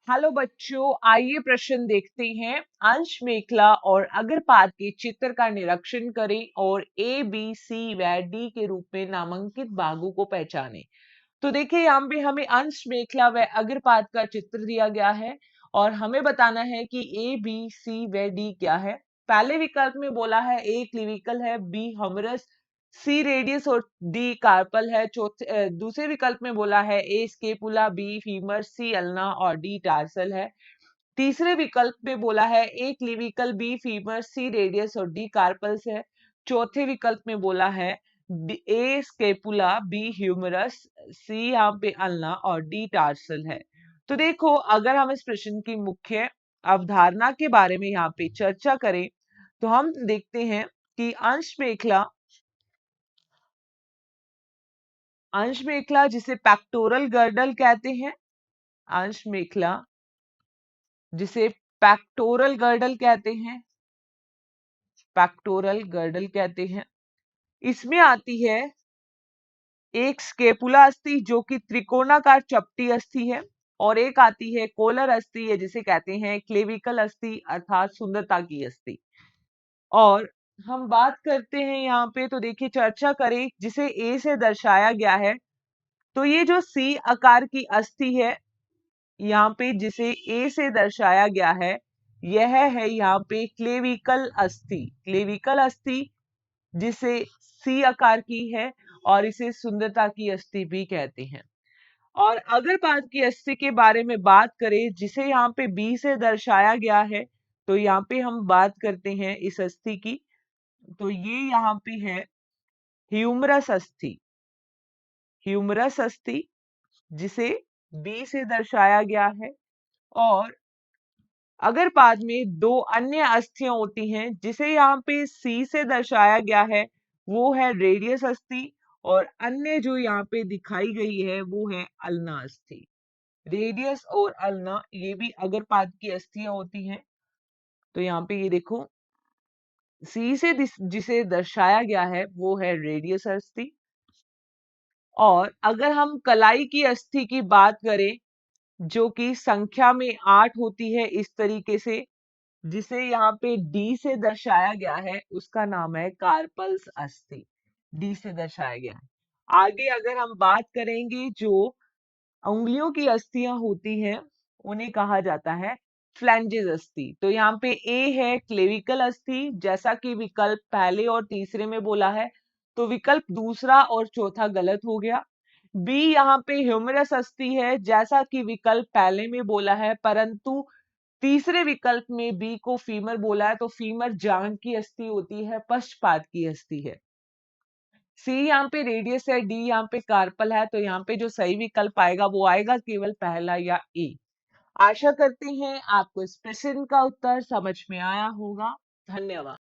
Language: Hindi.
हेलो बच्चों, आइए प्रश्न देखते हैं। अंश मेखला और अग्रपाद के चित्र का निरीक्षण करें और ए, बी, सी व डी के रूप में नामांकित भागों को पहचानें। तो देखिए यहाँ पे हमें अंश मेखला व अग्रपाद का चित्र दिया गया है और हमें बताना है कि ए, बी, सी व डी क्या है। पहले विकल्प में बोला है ए क्लिविकल है, बी ह्यूमरस, सी रेडियस और डी कार्पल है। चौथे दूसरे विकल्प में बोला है ए स्केपुला, बी फीमर, सी अल्ना और डी टार्सल है। तीसरे विकल्प में बोला है ए क्लिविकल, बी फीमर, सी रेडियस और डी कार्पल्स है। चौथे विकल्प में बोला है ए स्केपुला, बी ह्यूमरस, सी यहाँ पे अल्ना और डी टार्सल है। तो देखो, अगर हम इस प्रश्न की मुख्य अवधारणा के बारे में यहाँ पे चर्चा करें तो हम देखते हैं कि अंश मेखला जिसे पैक्टोरल गर्डल कहते हैं, अंश मेखला जिसे पैक्टोरल गर्डल कहते हैं, पैक्टोरल गर्डल कहते हैं, इसमें आती है एक स्केपुला अस्थि जो कि त्रिकोणाकार चपटी अस्थि है और एक आती है कोलर अस्थि है जिसे कहते हैं क्लेविकल अस्थि अर्थात सुंदरता की अस्थि। और हम बात करते हैं यहाँ पे तो देखिए चर्चा करें जिसे ए से दर्शाया गया है। तो ये जो सी आकार की अस्थि है यहाँ पे जिसे ए से दर्शाया गया है, यह है यहाँ पे क्लेविकल अस्थि। क्लेविकल अस्थि जिसे सी आकार की है और इसे सुंदरता की अस्थि भी कहते हैं। और अग्रपाद की अस्थि के बारे में बात करें जिसे यहाँ पे बी से दर्शाया गया है, तो यहाँ पे हम बात करते हैं इस अस्थि की। तो ये यहाँ पे है ह्यूमरस अस्थि, ह्यूमरस अस्थि जिसे बी से दर्शाया गया है। और अग्रपाद में दो अन्य अस्थियां होती हैं जिसे यहाँ पे सी से दर्शाया गया है, वो है रेडियस अस्थि और अन्य जो यहाँ पे दिखाई गई है वो है अल्ना अस्थि। रेडियस और अल्ना ये भी अग्रपाद की अस्थियां होती हैं। तो यहाँ पे ये देखो, सी से जिसे दर्शाया गया है वो है रेडियस अस्थि। और अगर हम कलाई की अस्थि की बात करें जो कि संख्या में 8 होती है इस तरीके से, जिसे यहाँ पे डी से दर्शाया गया है, उसका नाम है कार्पल्स अस्थि। डी से दर्शाया गया है। आगे अगर हम बात करेंगे जो उंगलियों की अस्थियां होती हैं उन्हें कहा जाता है फ्लैंजेस अस्थि। तो यहाँ पे ए है क्लेविकल अस्थि जैसा कि विकल्प पहले और तीसरे में बोला है, तो विकल्प दूसरा और चौथा गलत हो गया। बी यहाँ पे ह्यूमरस अस्थि है जैसा कि विकल्प पहले में बोला है, परंतु तीसरे विकल्प में बी को फीमर बोला है, तो फीमर जांघ की अस्थि होती है, पश्चपाद की अस्थि है। सी यहाँ पे रेडियस है, डी यहाँ पे कार्पल है, तो यहाँ पे जो सही विकल्प आएगा वो आएगा केवल पहला या ए। आशा करते हैं आपको इस प्रश्न का उत्तर समझ में आया होगा। धन्यवाद।